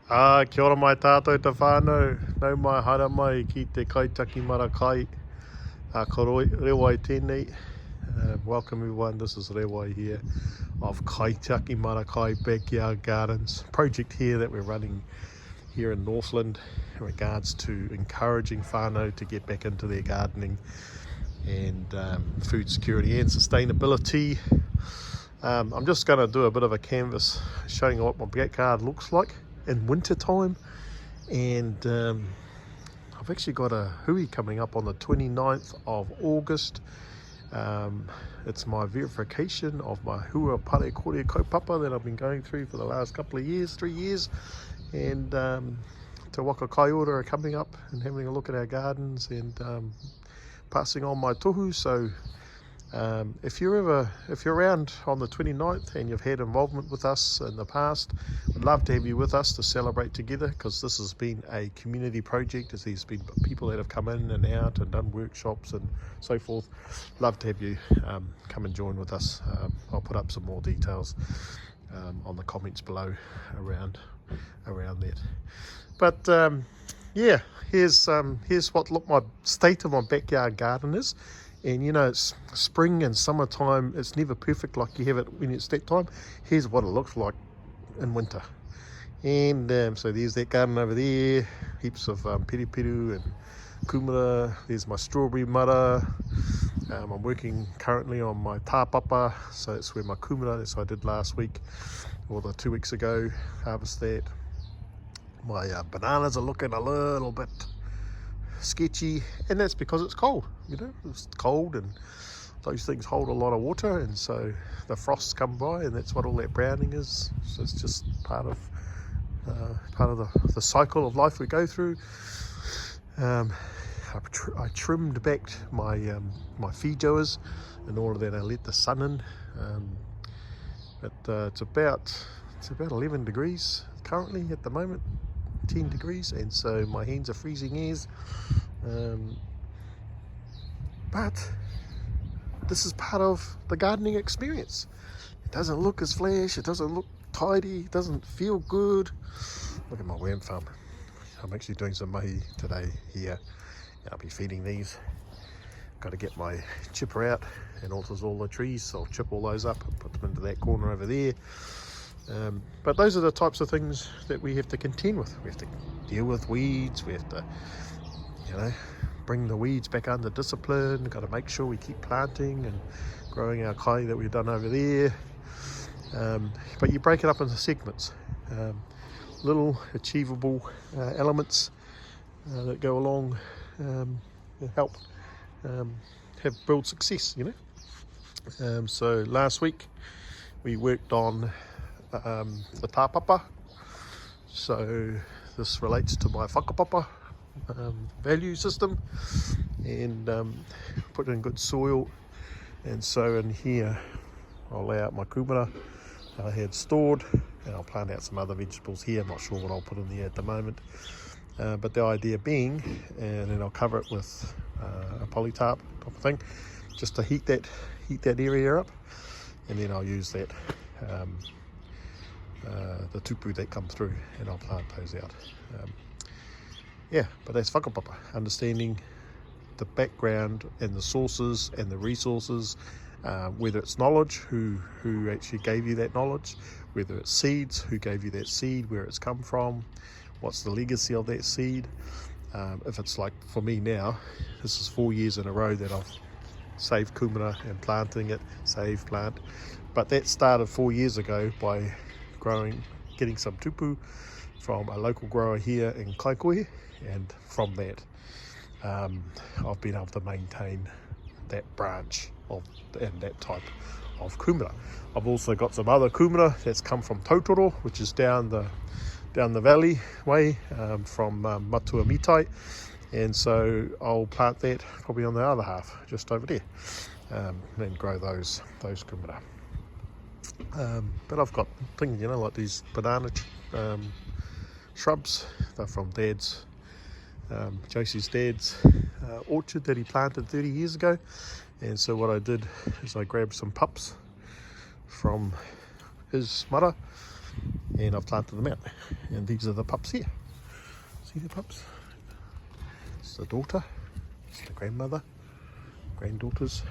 Kia ora mai tātou te whānau, nau mai hara mai ki te Kaitaki Marakai, ko Rewai tēnei. Welcome everyone, this is Rewai here of Kaitaki Marakai Backyard Gardens, project here that we're running here in Northland in regards to encouraging whānau to get back into their gardening and food security and sustainability. I'm just going to do a bit of a canvas showing what my backyard looks like in winter time, and I've actually got a hui coming up on the 29th of August. It's my verification of my Hua Parakore kaupapa that I've been going through for the last couple of years, 3 years, and Te Waka Kaiora are coming up and having a look at our gardens and passing on my tohu. So if you're around on the 29th and you've had involvement with us in the past, we'd love to have you with us to celebrate together, because this has been a community project. As there's been people that have come in and out and done workshops and so forth. Love to have you come and join with us. I'll put up some more details on the comments below around that. But yeah, here's what my state of my backyard garden is. And you know, it's spring and summertime, it's never perfect like you have it when it's that time. Here's what it looks like in winter. And so there's that garden over there, heaps of periperu and kumara. There's my strawberry mara. I'm working currently on my tāpapa, so that's where my kumara, that's what I did last week or 2 weeks ago, harvest that. My bananas are looking a little bit sketchy, and that's because it's cold. You know, it's cold and those things hold a lot of water, and so the frosts come by, and that's what all that browning is. So it's just part of the cycle of life we go through. I trimmed back my my fijoas in order that I let the sun in, but it's about 11 degrees currently at the moment, 10 degrees, and so my hands are freezing ears. But this is part of the gardening experience. It doesn't look as flash, it doesn't look tidy, it doesn't feel good. Look at my worm farm. I'm actually doing some mahi today here. I'll be feeding these. Got to get my chipper out and alters all the trees, so I'll chip all those up and put them into that corner over there. But those are the types of things that we have to contend with. We have to deal with weeds, we have to, you know, bring the weeds back under discipline. We've got to make sure we keep planting and growing our kai that we've done over there. But you break it up into segments, little achievable elements that go along and help build success, you know. So last week we worked on the tāpapa, so this relates to my whakapapa value system, and put in good soil. And so in here I'll lay out my kumara I had stored, and I'll plant out some other vegetables here. I'm not sure what I'll put in there at the moment, but the idea being, and then I'll cover it with a polytarp type of thing, just to heat that area up, and then I'll use that the tupu that come through, and I'll plant those out. Yeah, but that's whakapapa, understanding the background and the sources and the resources, whether it's knowledge, who actually gave you that knowledge, whether it's seeds, who gave you that seed, where it's come from, what's the legacy of that seed. If it's like for me now, this is 4 years in a row that I've saved kumara and planting it, plant. But that started 4 years ago by getting some tupu from a local grower here in Kaikohe, and from that I've been able to maintain that branch and that type of kumara. I've also got some other kumara that's come from Tautoro, which is down the valley way, from Matua Mitai, and so I'll plant that probably on the other half just over there, and grow those kumara. But I've got things, you know, like these banana shrubs. They're from Josie's dad's orchard that he planted 30 years ago. And so what I did is I grabbed some pups from his mara and I've planted them out. And these are the pups here. See the pups? It's the daughter, it's the grandmother, granddaughters,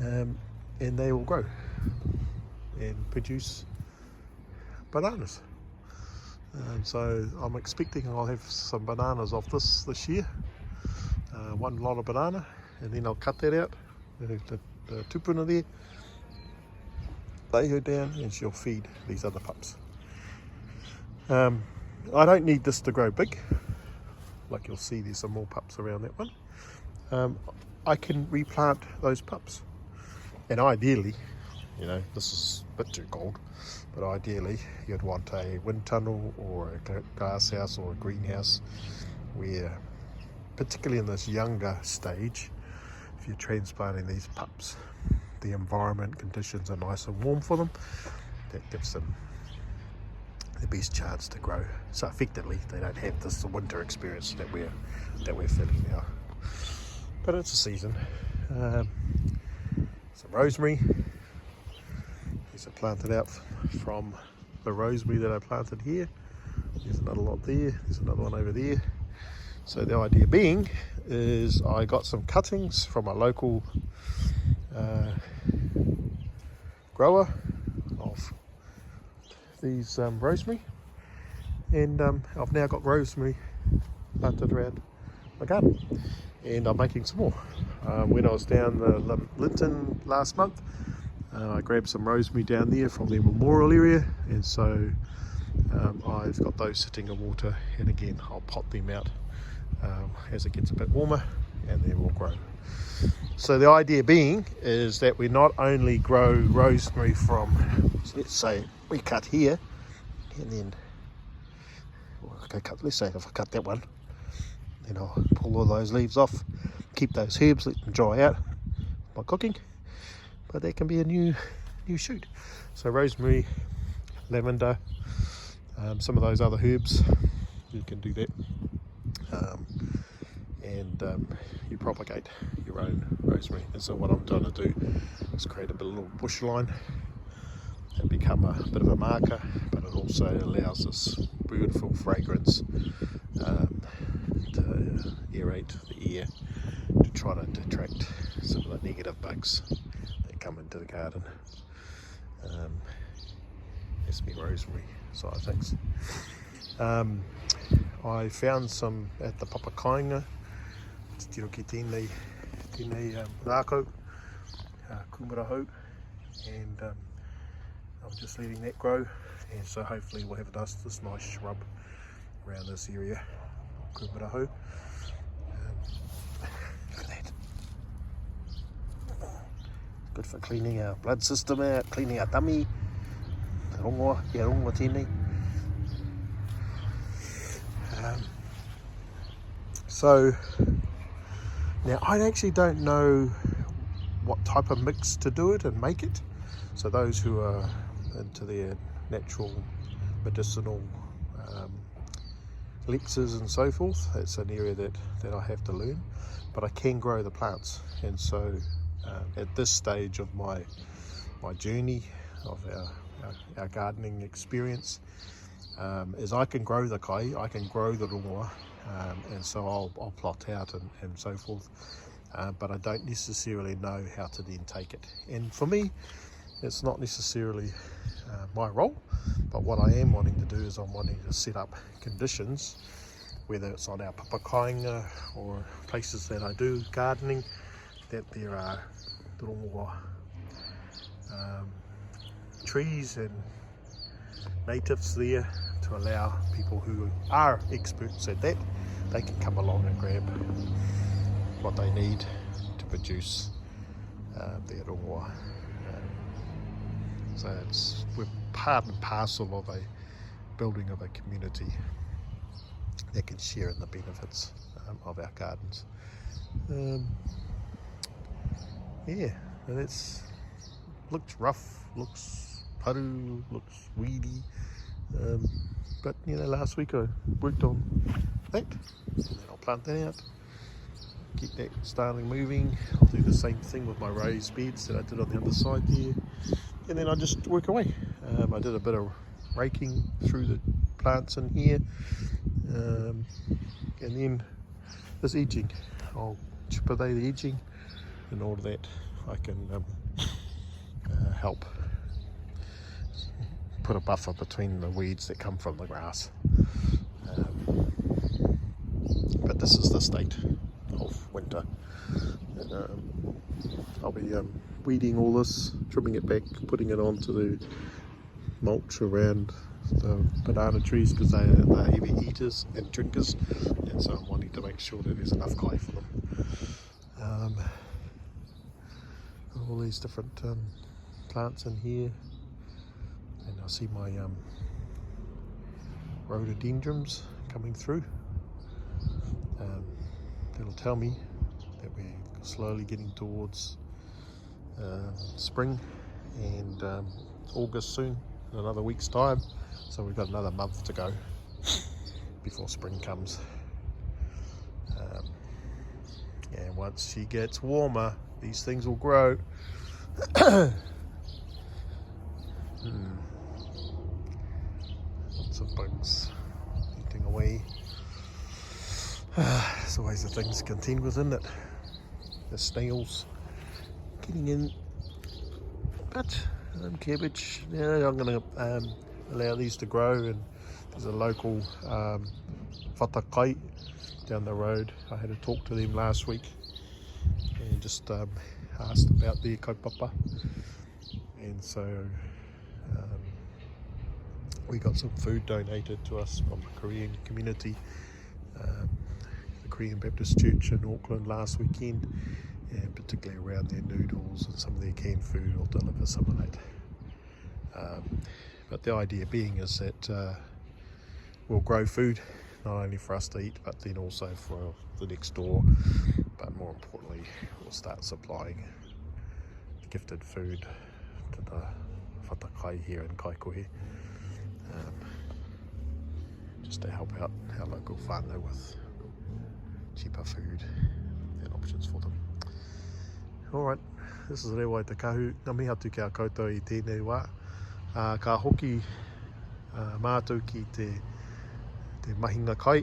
and they will grow and produce bananas. So I'm expecting I'll have some bananas off this year, one lot of banana, and then I'll cut that out, the tupuna there, lay her down, and she'll feed these other pups. I don't need this to grow big. Like you'll see, there's some more pups around that one. I can replant those pups, and ideally, you know, this is a bit too cold, but ideally you'd want a wind tunnel or a glass house or a greenhouse where, particularly in this younger stage, if you're transplanting these pups, the environment conditions are nice and warm for them. That gives them the best chance to grow. So effectively they don't have this winter experience that we're feeling now. But it's a season. Some rosemary. These are planted out from the rosemary that I planted here. There's another lot there. There's another one over there. So the idea being is I got some cuttings from a local grower of these rosemary, and I've now got rosemary planted around my garden, and I'm making some more. When I was down the Linton last month, I grabbed some rosemary down there from the memorial area, and so I've got those sitting in water, and again I'll pot them out as it gets a bit warmer, and they will grow. So the idea being is that we not only grow rosemary from, so let's say we cut here, and then let's say if I cut that one, then I'll pull all those leaves off, keep those herbs, let them dry out by cooking, but that can be a new shoot. So rosemary, lavender, some of those other herbs, you can do that. And you propagate your own rosemary. And so what I'm trying to do is create a little bush line and become a bit of a marker, but it also allows this beautiful fragrance to aerate the air, to try to detract some of the negative bugs that come into the garden. That's me rosemary side of things. I found some at the Papakainga, tiro ki tēnei rākau, kumara, and I'm just letting that grow, and so hopefully we'll have this nice shrub around this area, kumara. Look at that. Good for cleaning our blood system out, cleaning our tummy, rongoa tēnei. So now I actually don't know what type of mix to do it and make it. So those who are into their natural medicinal elixirs and so forth, it's an area that I have to learn, but I can grow the plants. And so at this stage of my journey of our gardening experience, is I can grow the kai, I can grow the rongoa, and so I'll plot out and so forth, but I don't necessarily know how to then take it. And for me, it's not necessarily my role, but what I am wanting to do is I'm wanting to set up conditions, whether it's on our Papakainga or places that I do gardening, that there are rongoa trees and natives there to allow people who are experts at that, they can come along and grab what they need to produce their rongoa. So we're part and parcel of a building of a community that can share in the benefits of our gardens. Yeah, and it's looks rough, looks paru, looks weedy, but you know, last week I worked on that, and then I'll plant that out, get that starting moving. I'll do the same thing with my raised beds that I did on the other side there, and then I just work away. I did a bit of raking through the plants in here, and then this edging, I'll chip away the edging in order that I can help put a buffer between the weeds that come from the grass. But this is the state of winter, and I'll be weeding all this, trimming it back, putting it onto the mulch around the banana trees because they're heavy eaters and drinkers, and so I'm wanting to make sure that there's enough kai for them. All these different plants in here, and I see my rhododendrons coming through. That'll tell me that we're slowly getting towards spring and August soon, in another week's time, so we've got another month to go before spring comes. And once she gets warmer, these things will grow. Lots of bugs eating away. There's always the things to contend with, isn't it? The snails getting in. But cabbage, yeah, I'm going to allow these to grow, and there's a local Hua Parakore down the road. I had a talk to them last week and just asked about their kaupapa, and so we got some food donated to us from the Korean community, the Korean Baptist Church in Auckland last weekend, and particularly around their noodles and some of their canned food. I'll deliver some of that. But the idea being is that we'll grow food not only for us to eat, but then also for the next door, but more importantly we'll start supplying gifted food to the whatakai here in Kaikohe, just to help out our local whānau with cheaper food and options for them. Alright, this is Rewai Te Kahu, ngā mihi atu kia koutou i tēnei wā. Ka hoki mātou ki te mahinga kai,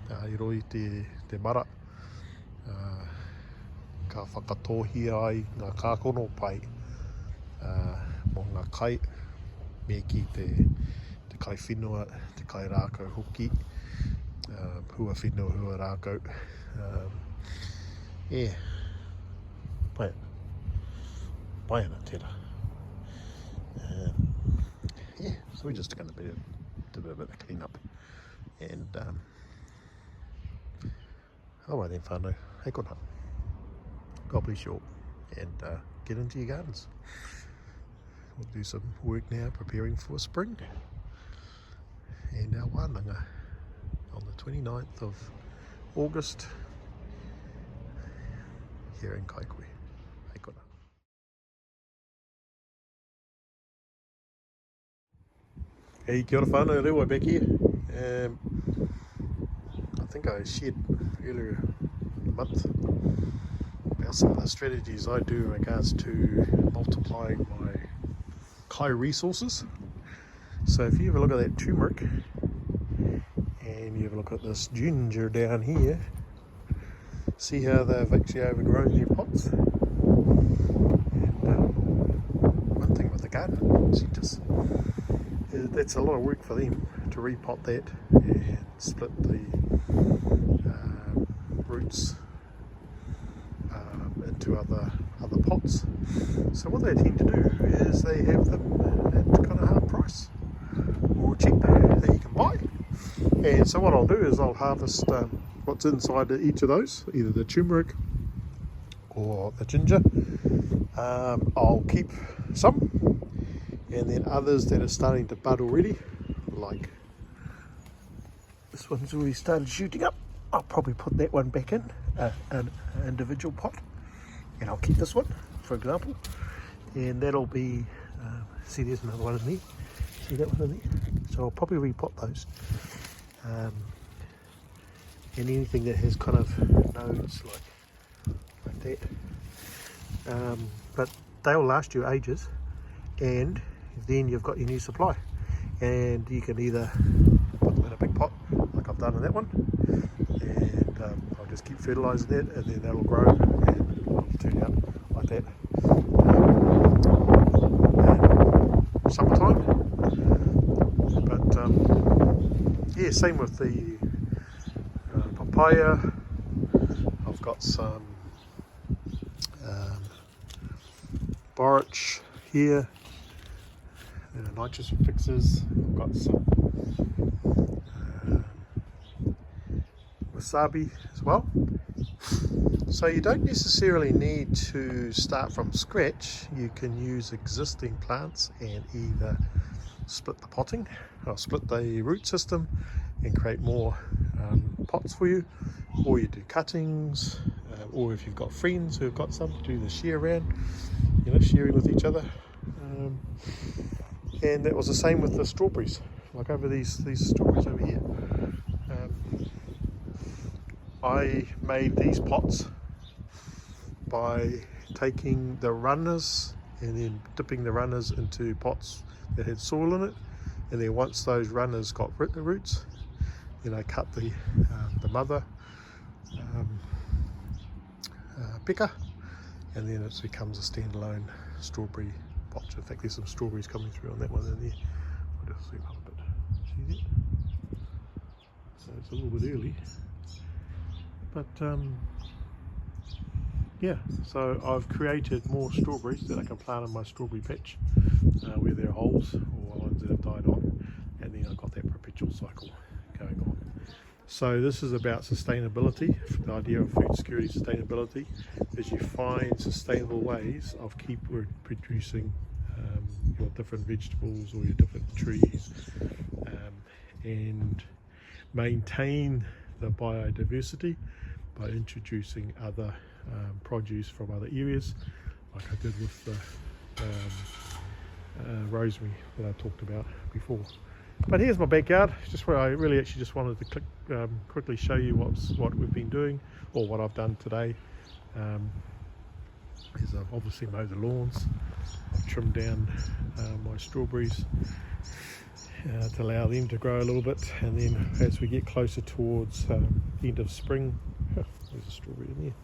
i roi te mara, ka whakatohi ai ngā kākono pai mō ngā kai, me ki te kai whenua, te kai rākau hoki, hua whenua, hua rākau. Yeah, pai ana tērā. Yeah, so we're just going to do a bit of clean up, and alright then whānau, hei kona. God bless you all, and get into your gardens. We'll do some work now preparing for spring and our wānanga on the 29th of August here in Kaikohe. Hei kona. Hey, kia ora whānau, Rewai back here. I think I shared earlier in the month about some of the strategies I do in regards to multiplying my kai resources. So if you have a look at that turmeric, and you have a look at this ginger down here, see how they've actually overgrown their pots. And one thing with the garden, that's a lot of work for them to repot that and split the roots into other pots. So what they tend to do is they have them at kind of half price or cheaper that you can buy. And so what I'll do is I'll harvest what's inside each of those, either the turmeric or the ginger. I'll keep some, and then others that are starting to bud already, like this one's already started shooting up, I'll probably put that one back in an individual pot, and I'll keep this one, for example, and that'll be, see there's another one in there, see that one in there, so I'll probably repot those, and anything that has kind of nodes like that, but they'll last you ages, and then you've got your new supply. and you can either put them in a big pot like I've done in that one, and I'll just keep fertilising it, and then that'll grow and it'll turn out like that. Summertime, but yeah, same with the papaya. I've got some borage here, nitrogen fixes. I've got some wasabi as well. So you don't necessarily need to start from scratch. You can use existing plants and either split the potting or split the root system and create more pots for you, or you do cuttings, or if you've got friends who've got some, do the share around, sharing with each other. And that was the same with the strawberries, like over these strawberries over here. I made these pots by taking the runners and then dipping the runners into pots that had soil in it, and then once those runners got roots, then I cut the mother pecker, and then it becomes a standalone strawberry pot. In fact, there's some strawberries coming through on that one in there. I'll just zoom up a bit. See that? So it's a little bit early, but yeah, so I've created more strawberries that I can plant in my strawberry patch where there are holes or ones that have died on, and then I've got that perpetual cycle going on. So this is about sustainability. The idea of food security sustainability is you find sustainable ways of keep producing your different vegetables or your different trees, and maintain the biodiversity by introducing other produce from other areas, like I did with the rosemary that I talked about before. But here's my backyard, just where I really actually just wanted to quickly show you what we've been doing, or what I've done today. Is I've obviously mowed the lawns, I've trimmed down my strawberries to allow them to grow a little bit, and then as we get closer towards end of spring, there's a strawberry in there,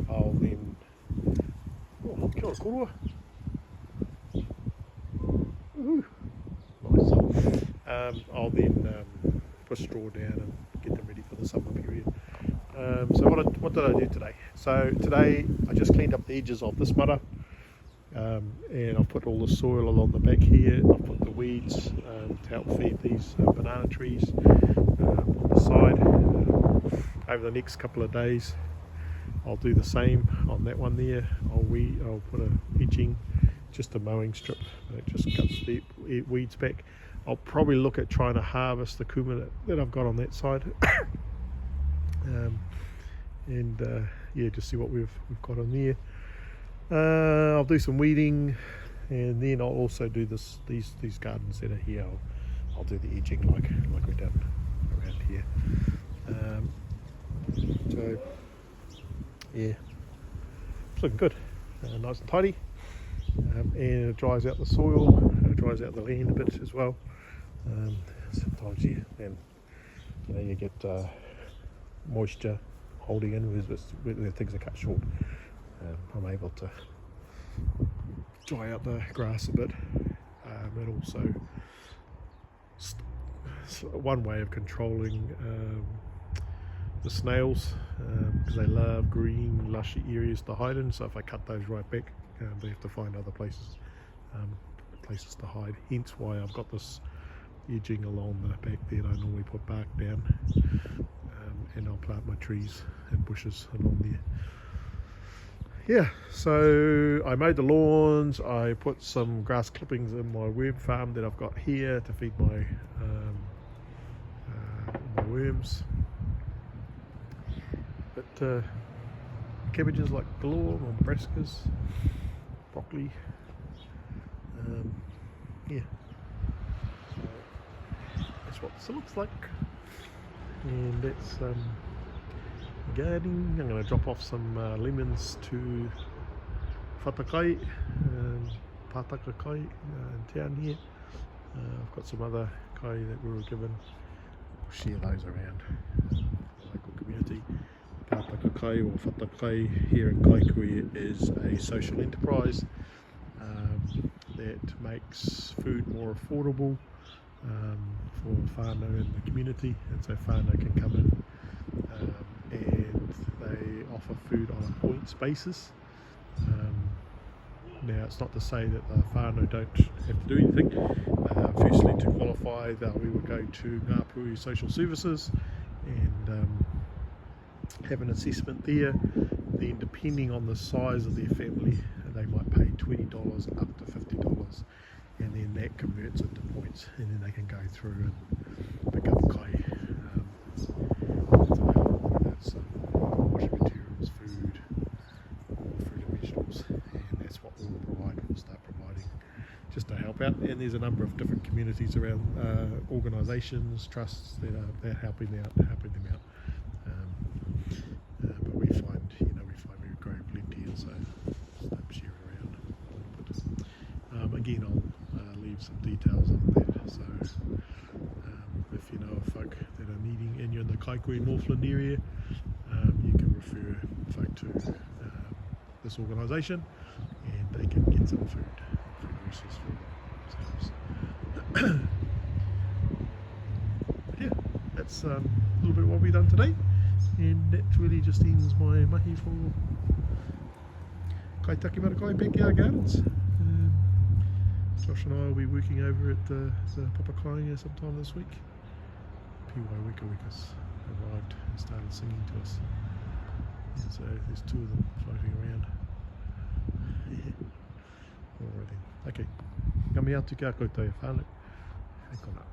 I'll then kia ora korua. Nice. I'll then put straw down and get them ready for the summer period. So what did I do today? So today I just cleaned up the edges of this mudder, and I've put all the soil along the back here. I've put the weeds to help feed these banana trees on the side. Over the next couple of days I'll do the same on that one there. I'll put a edging, just a mowing strip that just cuts the weeds back. I'll probably look at trying to harvest the kuma that I've got on that side. Yeah, just see what we've got on there. I'll do some weeding, and then I'll also do these gardens that are here. I'll do the edging like we've done around here. So yeah, it's looking good, nice and tidy, and it dries out the soil, it dries out the land a bit as well. Sometimes you get moisture holding in with things are cut short. I'm able to dry out the grass a bit, and also one way of controlling the snails, because they love green lushy areas to hide in. So if I cut those right back, they have to find other places to hide. Hence why I've got this edging along the back there. I normally put bark down, and I'll plant my trees and bushes along there. Yeah, so I mowed the lawns, I put some grass clippings in my worm farm that I've got here to feed my worms. But cabbages like galore, or brassicas, broccoli, yeah. So that's what this looks like, and that's gardening. I'm going to drop off some lemons to Patakoi in town here. I've got some other kai that we were given. We'll share those around the local community. Hua Parakore or Whatakai here in Kaikohe is a social enterprise that makes food more affordable for whānau in the community, and so whānau can come in and they offer food on a points basis. Now, it's not to say that the whānau don't have to do anything. Firstly, to qualify, we would go to Ngāpuhi Social Services and have an assessment there. Then, depending on the size of their family, they might pay $20 up to $50, and then that converts into points, and then they can go through and pick up kai. That's washing materials, food and vegetables, and that's what we'll start providing just to help out. And there's a number of different communities around, organisations, trusts that are helping them out. But we find we grow plenty, and so share it around a little bit. Again, I'll leave some details on that. So if you know of folk that are needing, and you're in the Kaikohe Northland area, you can refer folk to this organisation, and they can get some food resources for themselves. Yeah, that's a little bit of what we've done today, and that really just ends my mahi for Kaikohe Baptist Backyard Gardens. Josh and I will be working over at the Papakainga sometime this week. Piwai Weka Wekas arrived and started singing to us. And so there's two of them floating around. Yeah. Alright then. Okay. Ngā mea atu kia koutou e whānau. Hei kona.